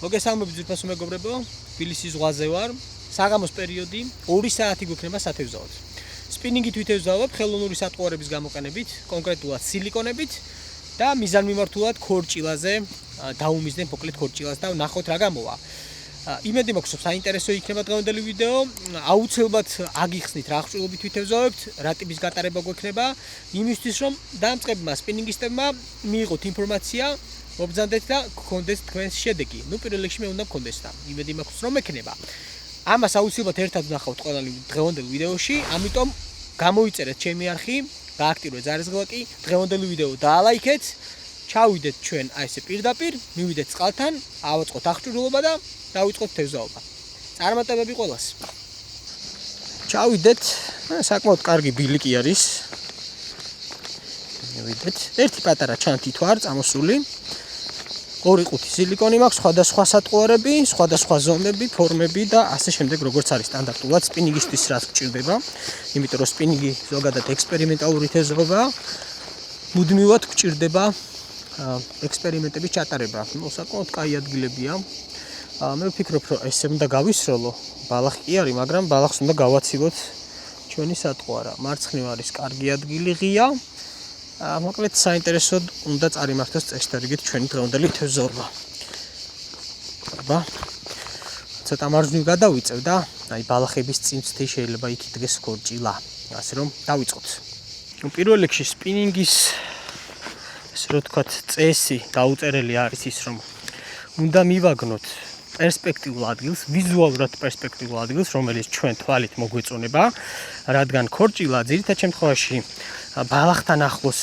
მოგესალმებით ძვირფასო მეგობრებო, თბილისის ზღვაზე ვარ. საღამოს პერიოდი 2 საათი გვექნება სათევზაოდ. სპინინგით ვითევზავებ ხელოვნური სატყუარების გამოყენებით, კონკრეტულად სილიკონებით და მიზანმიმართულად ქორჭილაზე დაუმიზნებ მოკლედ ქორჭილას და ვნახოთ რა გამოვა. იმედი მაქვს, რომ საინტერესო იქნება დღევანდელი ვიდეო. აუცილებლად აგიხსნით რა აღჭურვილობით ვითევზავებთ, რა ტიპის გატარება გვექნება, იმისთვის რომ დამწყებმა სპინინგისტებმა მიიღოთ ინფორმაცია, მობრძანდეთ და გქონდეს თქვენს შედეგი. პირველ რიგში მე უნდა მქონდეს და იმედი მაქვს, რომ მექნება. ამას აუცილებლად ერთად ვნახავთ ყველანი დღევანდელ ვიდეოში, ამიტომ გამოიწერეთ ჩემი არხი, გააქტიურეთ ზარისგლაკი, დღევანდელი ვიდეო დაალაიქეთ, ჩავიდეთ ჩვენ აი ესე პირდაპირ, მივიდეთ წყალთან, ავაწყოთ აღჭურვილობა და დავიწყოთ თევზაობა. წარმატებები ყველას. ჩავიდეთ, საკმაოდ კარგი ბილიკი არის. მივიდეთ. ერთი პატარა ჩანთით ვარ წამოსული. 2 ყუთი სილიკონი მაქვს, სხვადასხვა სატყუარები, სხვადასხვა ზომები, ფორმები და ასე შემდეგ, როგორც არის სტანდარტულად სპინინგისტის რაც გჭირდება. იმიტომ რომ სპინინგი ზოგადად ექსპერიმენტალური თევზაობაა. მუდმივად გჭირდება ექსპერიმენტების ჩატარება. საკმაოდ კაი ადგილებია. მე ვფიქრობ, რომ ესე უნდა გავისროლო. ბალახი კი არის, მაგრამ ბალახს უნდა გავაცილოთ ჩვენი სატყუარა. მარცხნივ არის კარგი ადგილი, ღია. მოკლედ საინტერესოდ უნდა წარიმართოს წესდარიგით ჩვენი დღევანდელი თევზაობა. აბა, ცოტა მარჯვნივ გადავიწევ და აი ბალახების წინწთი შეიძლება იქ იდგეს ქორჭილა. ასე რომ დავიწყოთ. პირველ რიგში სპინინგის ესე რომ ვთქვათ წესი დაუწერელი არის ის, რომ უნდა მივაგნოთ პერსპექტიულ ადგილს, ვიზუალურად პერსპექტიულ ადგილს, რომელიც ჩვენ თვალით მოგვეწონება, რადგან ქორჭილა ძირითად შემთხვევაში ბალახთან ახლოს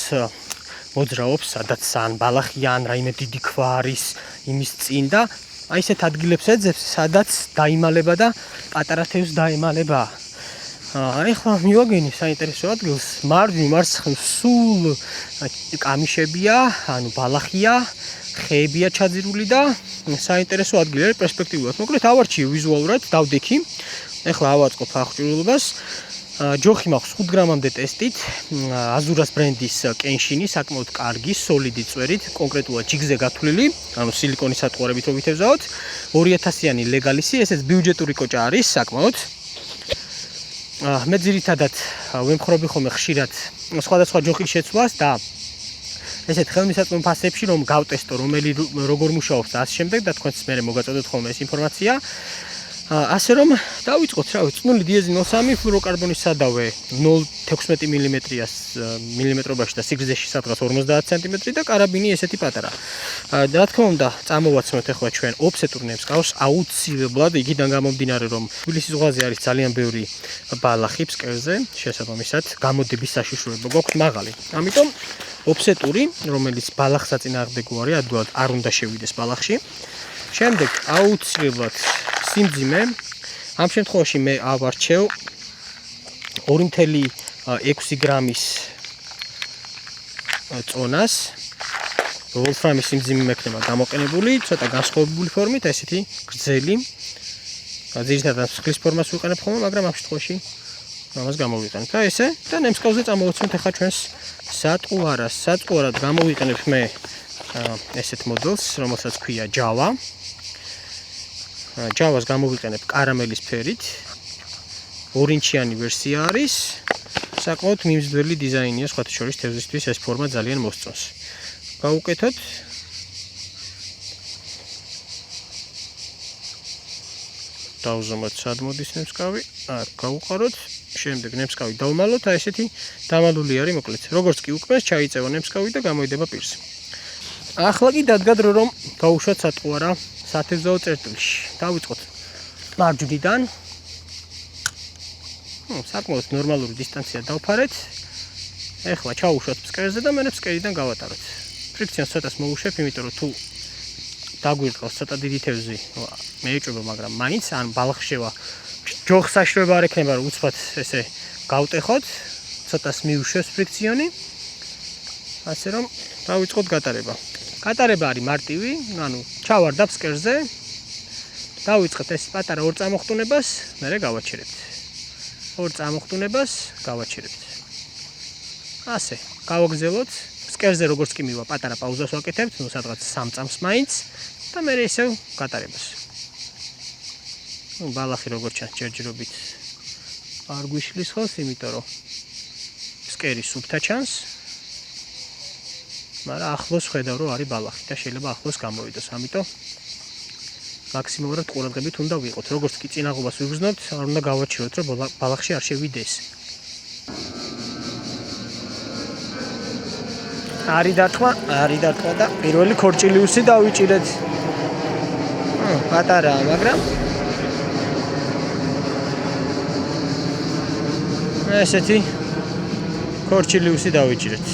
მოძრაობს, სადაც ან ბალახი ან რაიმე დიდი ქვა არის იმის წინ და აი ესეთ ადგილებს ეძებს, სადაც დაიმალება და პატარა თევზს დაემალება. აი ხლა მივაგენი საინტერესო ადგილს, მარჯვნივ მარცხნივ სულ კამიშებია, ანუ ბალახია, ხეებია ჩაძირული და საინტერესო ადგილი არის პერსპექტიულად. მოკლედ ავარჩიე ვიზუალურად, დავდექი. ეხლა ავაწყობ აღჭურვილობას. ჯოხი მაქვს 5 გრამამდე ტესტით, აზურას ბრენდის კენშინი, საკმაოდ კარგი, სოლიდი წვერით, კონკრეტულად ჯიგზე გათვლილი, ანუ სილიკონის სატყუარებით რო ვითევზავთ. 2000-იანი ლეგალისი, ესეც ბიუჯეტური კოჭა არის საკმაოდ. მე ძირითადად ვემხრობი ხოლმე ხშირად სხვადასხვა ჯოხის შეცვლას და ესეთ ხელმისაწვდომი ფასებში რომ გავტესტო, როგორ მუშაობს და ასე შემდეგ და თქვენს მერე მოგაწოდოთ ხოლმე ეს ინფორმაცია. ასე რომ დავიწყოთ, რავი, წნული დიეზი 0.3 ფლუოროკარბონის სადავე 0.16 მილიმეტრობაში და სიგრძეში სადღაც 50 სანტიმეტრი და კარაბინი ესეთი პატარა. რა თქმა უნდა, წამოვაცნოთ ახლა ჩვენ ოფსეტურ ნემსკავს, აუცილებლად იქიდან გამომდინარე, რომ თბილისის ზღვაზე არის ძალიან ბევრი ბალახი ფსკერზე, შესაბამისად, გამოდების საშიშროება გვაქვს მაღალი. ამიტომ ოფსეტური, რომელიც ბალახს აწინააღმდეგო არის, ადვილად არ უნდა შევიდეს ბალახში. შემდეგ აუცილებლად სიმძიმე. ამ შემთხვევაში მე ავარჩევ 2.6 გრამის წონას. ვოლფრამის სიმძიმე მექნება გამოყენებული, ცოტა განსხვავებული ფორმით, ესეთი გრძელი. ძირითადად მსხლის ფორმას ვიყენებ ხოლმე, მაგრამ ამ შემთხვევაში ამას გამოვიყენებ. და ესე და ნემსკავზე წამოვაცნოთ ახლა ჩვენს სატყუარას. სატყუარად გამოვიყენებ მე ესეთ მოდელს, რომელსაც ქვია Java. Java-ს გამოვიყენებ კარამელის ფერით. ორინჩიანი ვერსია არის. საკმაოდ მიმზიდველი დიზაინია, სხვათა შორის თევზისთვის ეს ფორმა ძალიან მოსწონს. გავუკეთოთ. დავზომოთ სად მოდის ნემსკავი. გავუყაროთ. შემდეგ ნემსკავი დავმალოთ, აი ესეთი დამალული არის მოკლედ. როგორც კი უკმეს, ჩაიწევა ნემსკავი და გამოიდება პირს. ახლა კი დადგა დრო, რომ გავუშვათ სატყუარა სათევზაო წერტილში. დავიწყოთ მარჯვნიდან. საკმაოდ ნორმალური დისტანცია დავფარეთ. ეხლა ჩავუშვათ ფსკერზე და მერე ფსკერიდან გავატაროთ. ფრიქციონს ცოტას მოვუშვებ, იმიტომ რომ თუ დაგვირყავს ცოტა დიდი თევზი, მეეჭვება, მაგრამ მაინც ან ბალახშევა ჯოხს საშროება არ ექნება, რომ უცბად ესე გავტეხოთ, ცოტას მიუშვებს ფრიქციონი. ასე რომ დავიწყოთ გატარება. გატარება არის მარტივი, ანუ ჩავარდა ფსკერზე. დავიწყეთ ეს პატარა ორ წამოხტუნებას, მერე გავაჩერებთ. ორ წამოხტუნებას გავაჩერებთ. ასე, გავაგზავნოთ. ფსკერზე როგორც კი მივა პატარა პაუზას ვაკეთებთ, ну სადღაც 3 წამს მაინც და მე ისევ გატარებას. ნუ ბალახი როგორც ჩანს ჯერჯერობით არ გვიშლის ხოლს, იმიტომ რომ სკერი სუფთა ჩანს. მაგრამ ახლოს ხედავ რომ არის ბალახი და შეიძლება ახლოს გამოვიდოს. ამიტომ მაქსიმალურად ყურადღებით უნდა ვიყოთ. როგორც კი წინაღობას ვიგრძნობთ, არ უნდა გავაჩიოთ რომ ბალახში არ შევიდეს. არის დარტყმა და პირველი ქორჭილიუსი დავიჭირეთ. პატარაა, მაგრამ ესეთი ქორჭილიუსი დავიჭირეთ.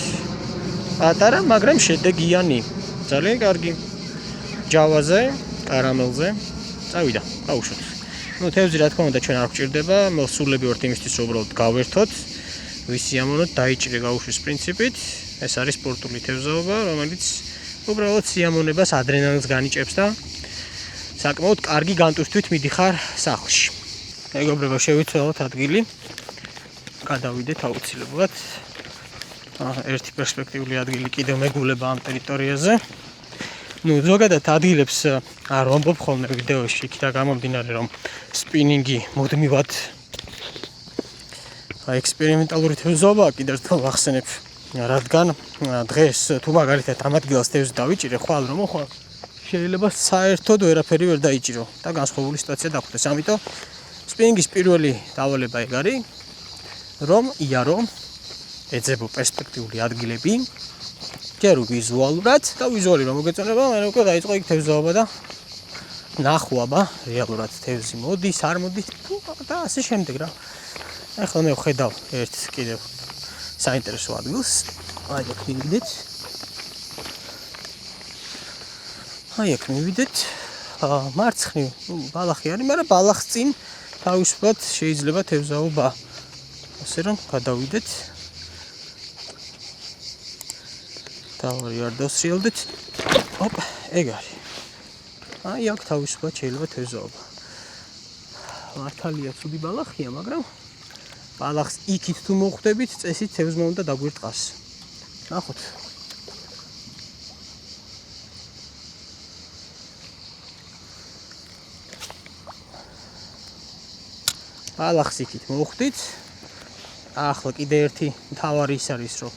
პატარა, მაგრამ შედეგიანი. ძალიან კარგი. ჯავაზე, კარამელზე წავიდა. გავუშვათ. ნუ თევზი რა თქმა უნდა ჩვენ არ გვჭირდება, მოსულები ვართ იმისთვის რომ უბრალოდ გავერთოთ. ვისიამოვნოთ, დაიჭირე გავუშვის პრინციპით. ეს არის სპორტული თევზაობა, რომელიც უბრალოდ სიამოვნებას, ადრენალინს განიჭებს და საკმაოდ კარგი განტვირთვით მიდიხარ სახლში. მეგობრებო, შევიცვალოთ ადგილი. გადავიდეთ აუცილებლად. ერთი პერსპექტიული ადგილი კიდევ მეგულება ამ ტერიტორიაზე. ნუ ზოგადად ადგილებს არ ვამბობ ხოლმე ვიდეოში, იქიდან გამომდინარე რომ სპინინგი მუდმივად ექსპერიმენტალური თევზაობაა, კიდევ ერთხელ ვახსენებ, რადგან დღეს თუ მაგალითად ამ ადგილას თევზი დავიჭირე, ხვალ რომ მოხვალ შეიძლება საერთოდ ვერაფერი ვერ დაიჭირო და განსხვავებული სიტუაცია დახვდეს. ამიტომ სპინინგის პირველი დავალება ეგ არის, რომ იარო ეძებო პერსპექტიული ადგილები, ჯერ ვიზუალურად და ვიზუალი რომ მოგეწონება, მე უკვე დაიწყო იქ თევზაობა და ნახვაბა, რეალურად თევზი მოდის, არ მოდის და ასე შემდეგ რა. ახლა მე ვხედავ ერთ კიდევ საინტერესო ადგილს. აი აქ მივიდეთ. მარცხნივ ბალახი არის, მაგრამ ბალახს წინ თავისუფლად შეიძლება თევზაობა. ასე რომ გადავიდეთ. თავი არ დავსრიალდეთ. ოპ, ეგ არის. აი აქ თავისუფლად შეიძლება თევზაობა. მართალია ცუდი ბალახია, მაგრამ ბალახს იქით თუ მოხვდებით, წესით თევზმა უნდა დაგვირტყას. ნახოთ. ბალახს იქით მოხვდით. ახლა კიდე ერთი მთავარი ის არის, რომ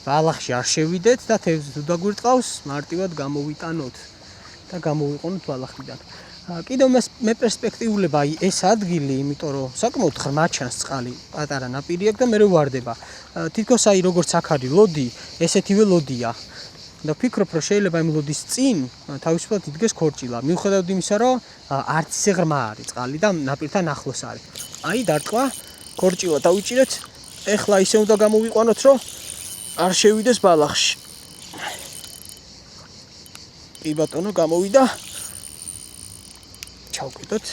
ბალახში არ შევიდეთ და თევზი თუ დაგვირტყავს, მარტივად გამოვიტანოთ და გამოვიყონოთ ბალახიდან. კიდევ მე პერსპექტიულება აი ეს ადგილი, იმიტომ რომ საკმაოდ ღრმა ჩანს წყალი, პატარა ნაპირი აქვს და მე ვარდება. თითქოს აი როგორც აქ არის ლოდი, ესეთივე ლოდია. და ვფიქრობ, რომ შეიძლება იმ ლოდის წინ თავისუფლად იდგეს ქორჭილა. მიუხედავად იმისა, რომ არც ისე ღრმა არის წყალი და ნაპირთან ახლოს არის. აი დარტყმა, ქორჭილა დავიჭირეთ. ეხლა ისე უნდა გამოვიყვანოთ, რომ არ შევიდეს ბალახში. კი ბატონო, გამოვიდა. ჩავკიდოთ.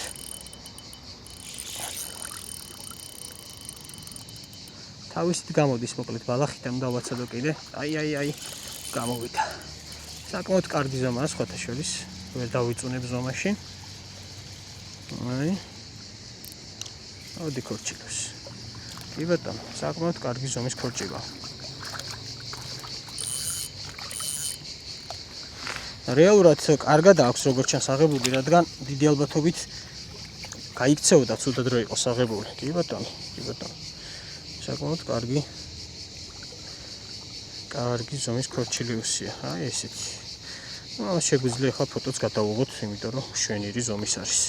თავისით გამოდის მოკლედ ბალახიდან უნდა ვაცადო კიდე. აი, გამოვიდა. საკმაოდ კარგი ზომაა სხვათა შორის. ვერ დავიწუნებ ზომაში. აი. ოდი ქორჭილოს. კი ბატონო, საკმაოდ კარგი ზომის ქორჭილა. რეალურად კარგად აქვს როგორც ჩანს აღებული, რადგან დიდი ალბათობით გაიქცეოდა ცუდად რო იყოს აღებული. კი ბატონო. საკმაოდ კარგი ზომის ქორჭილიუსია. აი ესეთი. შეგვიძლია ახლა ფოტოც გადავუღოთ, იმიტომ რომ შვენიერი ზომის არის.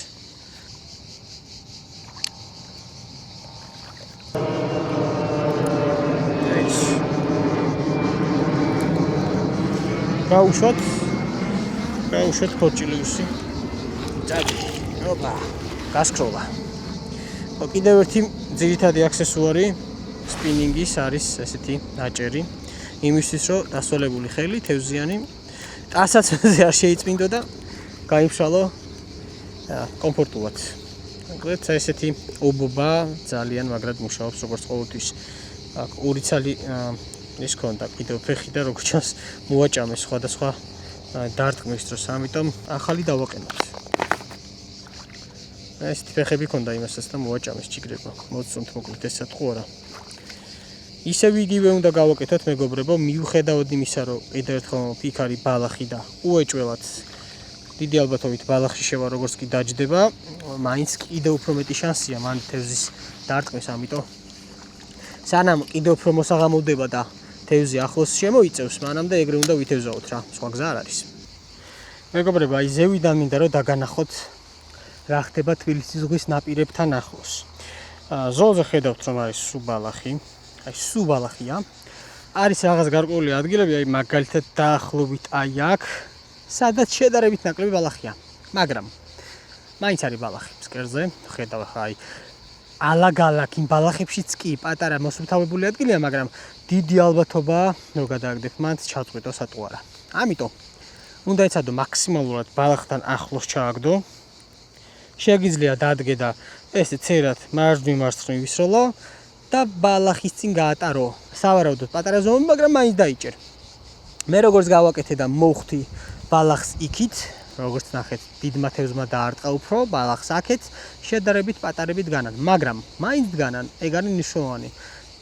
გავუშვათ ქორჭილიუსი. ძადი. ოპა. გასკროლა. კიდევ ერთი ძირითადი აქსესუარი სპინინგის არის ესეთი ნაჭერი. იმისთვის რომ დასვალებული ხელი თევზიანი ტანსაცმელზე არ შეიწმინდო და გაიმშალო კომფორტულად. მოკლედ ესეთი ობობა ძალიან მაგრად მუშაობს როგორც ყოველთვის. აქ ორი ცალი ის ქონდა კიდევ ფეხი და როგორც ჩანს მოაჭამეს სხვადასხვა დარტყმის დროს, ამიტომ ახალი დავაყენოთ. ესეთი ფეხები ქონდა იმასაც და მოაჭამეს ჭიგრება. მოცუნთ მოკლედ ესა თუ არა. ისევ იგივე უნდა გავაკეთოთ მეგობრებო, მიუხედავად იმისა, რომ კიდევ ერთხელ ფიქარი ბალახი და უეჭველად დიდი ალბათობით ბალახში შევა როგორც კი დაჯდება, მაინც კიდევ უფრო მეტი შანსია მან თევზის დარტყმის, ამიტომ სანამ კიდევ უფრო მოსაღამოვდება და თევზი ახლოს შემოიწევს, მანამდე ეგრე უნდა ვითევზაოთ რა, სხვა გზა არ არის. მეგობრებო, აი ზევიდან მინდა რომ დაგანახოთ რა ხდება თბილისის ზღვის ნაპირებთან ახლოს. ზოლზე ხედავთ რომ არის სუბალახი, აი სუბალახია. არის რაღაც გარკვეული ადგილები, აი მაგალითად დაახლოებით აი აქ, სადაც შედარებით ნაკლები ბალახია, მაგრამ მაინც არის ბალახი ფსკერზე, ხედავ ხა აი ალაგ-ალაგ იმ ბალახებშიც კი პატარა მოსუფთავებული ადგილია, მაგრამ დიდი ალბათობაა რომ გადააგდებ მანდ ჩავწყვიტო სატყუარა. ამიტომ უნდა ეცადო მაქსიმალურად ბალახთან ახლოს ჩააგდო. შეგიძლია დადგე და ესე ცერად მარჯვნივ-მარცხნივ ისროლო და ბალახის წინ გაატარო. სავარაუდოდ პატარა ზომი, მაგრამ მაინც დაიჭერ. მე როგორც გავაკეთე და მოვხდი ბალახს იქით, როგორც ნახეთ, დიდმა თევზმა დაარტყა უფრო ბალახს აქეთ, შედარებით პატარებით განან, მაგრამ მაინც დგანან, ეგ არის მნიშვნელოვანი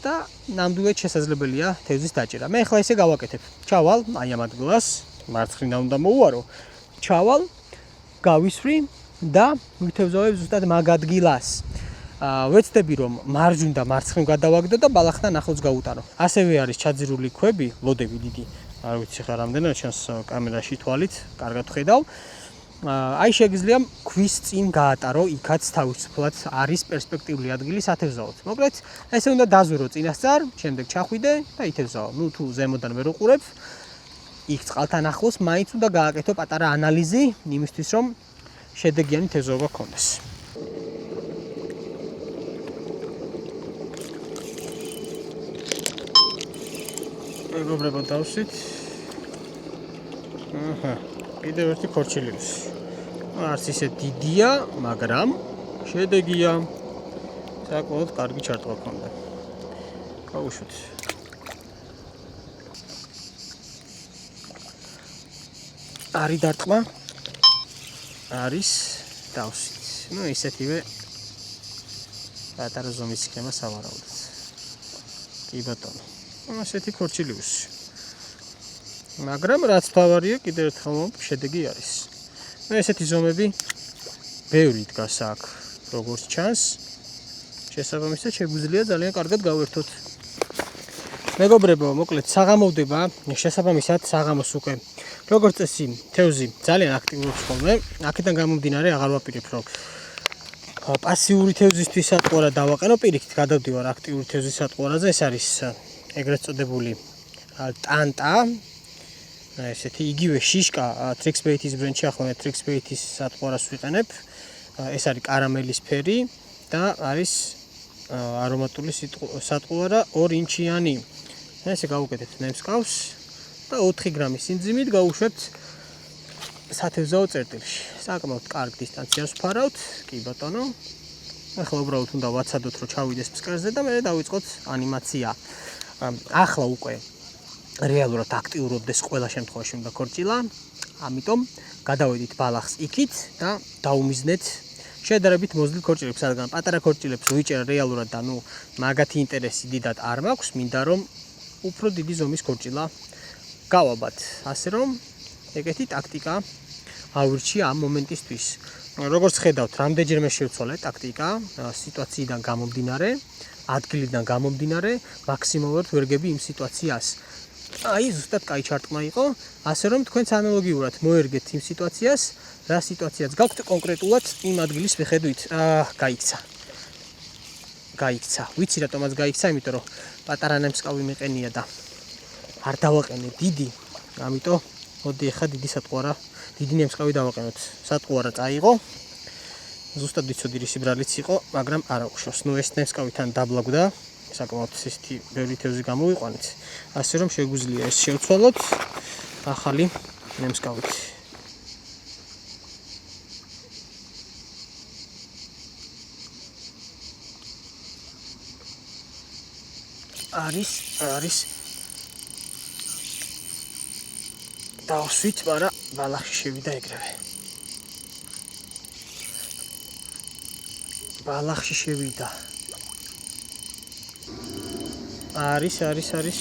და ნამდვილად შესაძლებელია თევზის დაჭერა. მე ახლა ესე გავაკეთებ. ჩავალ აი ამ ადგილას, მარცხნიდან უნდა მოვუარო. ჩავალ, გავისვრი და ვითევზავებ ზუსტად მაგ ადგილას. ვეცდები რომ მარჯვნივ და მარცხნივ გადავაგდო და ბალახთან ახლოს გავუტანო. ასევე არის ჩაძირული ქვები, ლოდები დიდი. არ ვიცი ხა რამდენად ჩანს კამერაში თვალით, კარგად ხედავ. აი შეგიძლია ქვის წინ გაატარო, იქაც თავისუფლად არის პერსპექტიული ადგილი სათევზაოდ. მოკლედ, ესე უნდა დაზვირო წინასწარ, შემდეგ ჩახვიდე და ითევზაო. ნუ თუ ზემოდან ვერ უყურებ, იქ წყალთან ახლოს მაინც უნდა გააკეთო პატარა ანალიზი, იმისთვის რომ შედეგიანი თევზაობა გქონდეს. მეგობრებო, დავსვით. კიდევ ერთი ქორჩილივს. არც ისე დიდია, მაგრამ შედეგია. საკმაოდ კარგი ჩარტყა გქონდა. გავუშვით. არის დარტყმა? არის დავსვით. ნუ ისეთივე პატარა ზომის იქნება სავარაუდოდ. კი ბატონო. ასეთი ქორჩილივს. მაგრამ რაც თავარია, კიდევ ერთხელ შედეგი არის. მე ესეთი ზომები ბევრი დგას აქ, როგორც ჩანს. შესაბამისად შეგვიძლია ძალიან კარგად გავერთოთ. მეგობრებო, მოკლედ საღამოვდება, შესაბამისად საღამოს უკვე როგორც წესი თევზი ძალიან აქტიურობს ხოლმე. აქედან გამომდინარე აღარ ვაპირებ რომ პასიური თევზისთვის სატყუარა დავაყენო, პირიქით გადავდივარ აქტიური თევზის სატყუარაზე. ეს არის ეგრეთ წოდებული ტანტა, ესეთი იგივე შიშკა Trixbait-ის ბრენდში, ახლა მე Trixbait-ის სატყუარას ვიყენებ. ეს არის კარამელის ფერი და არის არომატული სატყუარა 2 ინჩიანი. ესე გავუკეთებთ ნემსკავს და 4 გრამის სიმძიმით გავუშვებთ სათევზაო წერტილში. საკმაოდ კარგ დისტანციას ვფარავთ, კი ბატონო. ახლა უბრალოდ უნდა ვაცადოთ რომ ჩავიდეს ფსკერზე და მე დავიწყოთ ანიმაცია. ახლა უკვე რეალურად აქტიურობდეს ყველა შემთხვევაში უნდა ქორჭილა. ამიტომ გადავედით ბალახს იქით და დაუმიზნეთ შედარებით მოზრდილ ქორჭილებს, რადგან პატარა ქორჭილებს ვიჭერ რეალურად და ნუ მაგათი ინტერესი დიდად არ მაქვს, მინდა რომ უფრო დიდი ზომის ქორჭილა გავაბათ. ასე რომ ეგეთი ტაქტიკა ავირჩია ამ მომენტისთვის. როგორც ხედავთ, რამდენჯერმე შევცვალე ტაქტიკა სიტუაციიდან გამომდინარე, ადგილიდან გამომდინარე, მაქსიმალურად ვერგები იმ სიტუაციას. აი ზუსტად კაი ჩარტყმა იყო, ასე რომ თქვენც ანალოგიურად მოერგეთ იმ სიტუაციას, რა სიტუაციაც გაქვთ კონკრეტულად იმ ადგილის მიხედვით. გაიქცა. ვიცი რატომაც გაიქცა, იმიტომ რომ პატარა ნემსკავი მიყენია და არ დავაყენე დიდი. ამიტომ მოდი ახლა დიდი სატყუარა, დიდი ნემსკავი დავაყენოთ. სატყუარა წაიღო. ზუსტად ვიცოდი რისი ბრალიც იყო, მაგრამ არ აუშვოს. ნუ ეს ნემსკავი თან დაბლაგდა. საკმაოდ ისეთი ბევრი თევზი გამოვიყვანეთ. ასე რომ შეგვიძლია ეს შევცვალოთ ახალი ნემსკავით. არის დავსვით, მაგრამ ბალახში შევიდა ეგრევე. ბალახში შევიდა. არის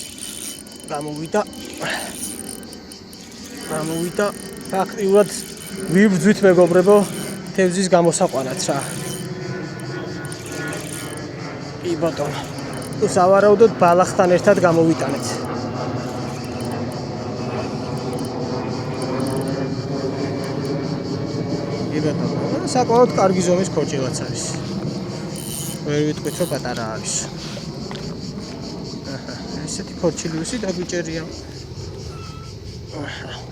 გამოვიდა ფაქტიურად ვიბრძვით მეგობრებო თევზის გამოსაყვანაც რა კი ბატონო თუ სავარაუდოდ ბალახთან ერთად გამოვიტანეთ კი ბატონო საკმაოდ კარგი ზომის ქორჭილაც არის ვერ ვიტყვით რომ პატარა არის ესეთი ქორჭილიუსი დაგვიჭერია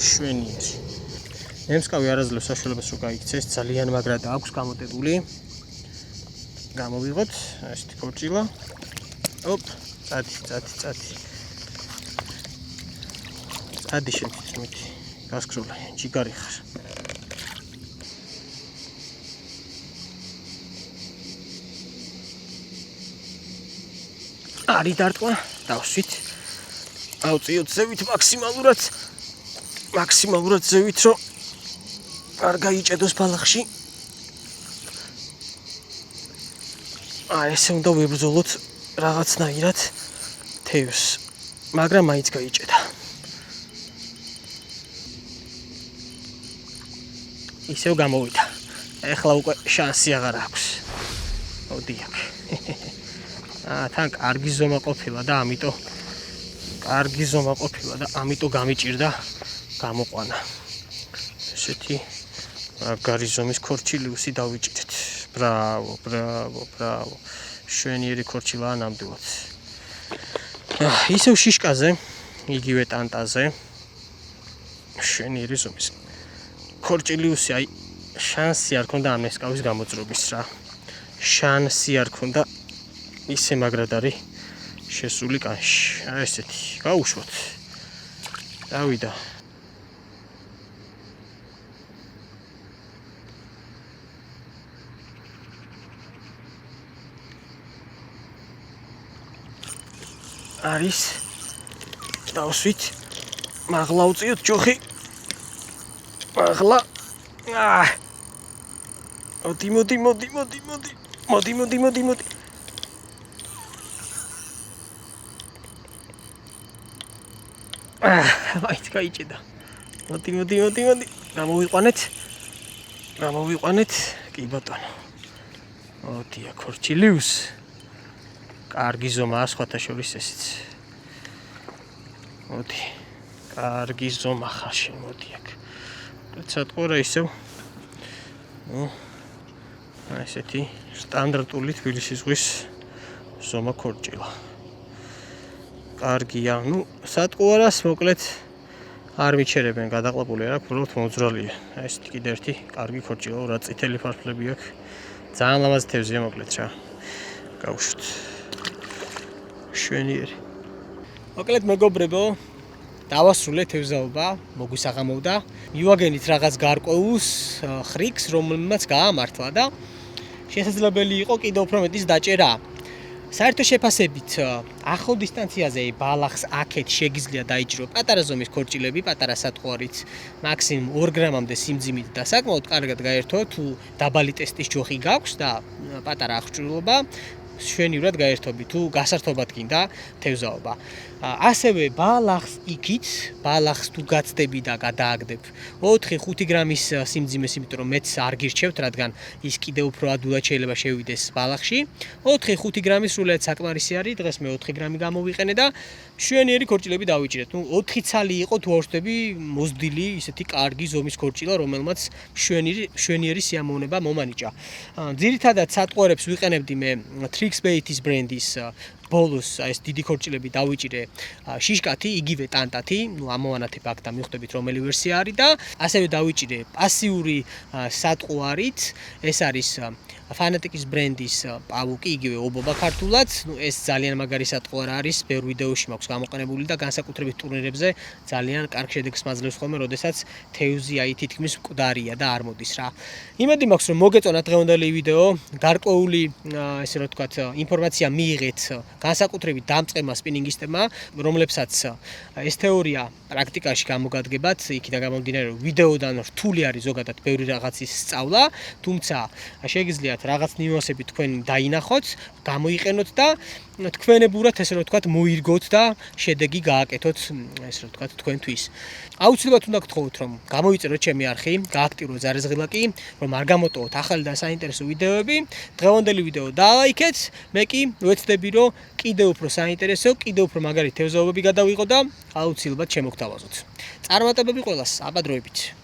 შვენიერი ნემსკავი არაძლევს საშუალებას რომ გაიქცეს ძალიან მაგრად აქვს გამოტებული გამოვიღოთ ესეთი ქორჭილა ოპ წადი შემთხვევით გასკრული ჯიგარი ხარ არის დარტყმა დავსვით ავწიოთ ზევით მაქსიმალურად ზევით რომ არ გაიჭედოს ბალახში ესე უნდა ვიბრძოლოთ რაღაცნაირად თევზს მაგრამ მაინც გაიჭედა ისევ გამოვიდა ეხლა უკვე შანსი აღარ აქვს მოდი აქ თან კარგი ზომა ყოფილა და ამიტომ გამიჭირდა გამოყვანა ესეთი მაგარი ზომის ქორჭილიუსი დავიჭირეთ ბრავო შვენიერი ქორჭილაა ნამდვილად ისევ შიშკაზე იგივე ტანტაზე შვენიერი ზომის ქორჭილიუსი აი შანსი არ ქონდა ამ ნესკავის გამოძრობის რა შანსი არ ქონდა ისე მაგრად არის შესული კანში ესეთი გაუშვოთ დავიდა არის დავსვით მაღლა უწიოთ ჯოხი მაღლა მოდი მაინც გაიჭედა მოდი გამოვიყვანეთ კი ბატონო მოდია ქორჭილიუს კარგი ზომაა სხვათა შორის ესეც მოდი კარგი ზომა ხარ შენ მოდი აქ ცოტყურა ისევ ესეთი სტანდარტული თბილისის ზღვის ზომა ქორჭილა კარგია სატყუარას მოკლედ არ მიჩერებენ გადაყლაპული არ აქვს უბრალოდ მოძრალია ესეთი კიდე ერთი კარგი ქორჭილა რა წითელი ფარფლები აქვს ძალიან ლამაზი თევზია მოკლედ რა გავუშვით შვენიერი მოკლედ მეგობრებო დავასრულეთ თევზაობა მოგვისაღამოვდა მივაგენით რაღაც გარკვეულს ხრიკს რომელმაც გაამართლა და შესაძლებელი იყო კიდევ უფრო მეტის დაჭერა საერთო შეფასებით ახლო დისტანციაზე ბალახს აქეთ შეგიძლია დაიჭირო პატარა ზომის ქორჭილები პატარა სატყუარით მაქსიმუმ 2 გრამამდე სიმძიმით და საკმაოდ კარგად გაერთო თუ დაბალი ტესტის ჯოხი გაქვს და პატარა აღჭურვილობა შვენივრად გაერთობი თუ გასართობად გინდა თევზაობა ასევე ბალახს იქით ბალახს თუ გაცდები და გადააგდებ 4-5 გრამის სიმძიმეს იმიტომ რომ მეც არ გირჩევთ რადგან ის კიდევ უფრო ადულად შეიძლება შევიდეს ბალახში 4-5 გრამის სრულიად საკმარისი არის დღეს მე 4 გრამი გამოვიყენე და შვენიერი ქორჭილები დავიჭირეთ 4 ცალი იყო თუ არ ვშტები მოზრდილი ისეთი კარგი ზომის ქორჭილა რომელმაც შვენიერი სიამოვნება მომანიჭა ძირითადად სატყუარებს ვიყენებდი მე Trixbait-ის ბრენდის ბოლოს ეს დიდი ქორჭილები დავიჭირე შიშკათი, იგივე ტანტათი, ამოვანათებ აქ და მიხვდებით რომელი ვერსია არის და ასევე დავიჭირე პასიური სატყუარით, ეს არის Fanatics ბრენდის პავუკი, იგივე ობობა ქართულად, ეს ძალიან მაგარი სატყუარი არის, ბევრ ვიდეოში მაქვს გამოყენებული და განსაკუთრებით ტურნირებზე ძალიან კარგ შედეგს მაძლევს ხოლმე, როდესაც თევზი აი თითქმის მკვდარია და არ მოდის რა. იმედი მაქვს რომ მოგეწონათ დღევანდელი ვიდეო, გარკვეული ესე რა ვთქვათ, ინფორმაცია მიიღეთ განსაკუთრებით დამწყებმა სპინინგისტებმა, რომლებსაც ეს თეორია პრაქტიკაში გამოგადგებათ, იქიდან გამომდინარე რომ ვიდეოდან რთული არის ზოგადად ბევრი რაღაცის სწავლა, თუმცა შეგიძლია შეგიძლიათ რაღაც ნიუანსები თქვენ დაინახოთ, გამოიყენოთ და თქვენებურად ესე რომ ვთქვათ მოირგოთ და შედეგი გააკეთოთ ესე რომ ვთქვათ თქვენთვის. აუცილებლად უნდა გთხოვოთ რომ გამოიწეროთ ჩემი არხი, გააქტიუროთ ზარეზღილაკი, რომ არ გამოტოვოთ ახალი და საინტერესო ვიდეოები. დღევანდელი ვიდეო დაალაიქეთ, მე კი ვეცდები რომ კიდევ უფრო საინტერესო, კიდევ უფრო მაგარი თევზაობები გადავიღო და აუცილებლად შემოგთავაზოთ. წარმატებები ყველას, აბა დროებით.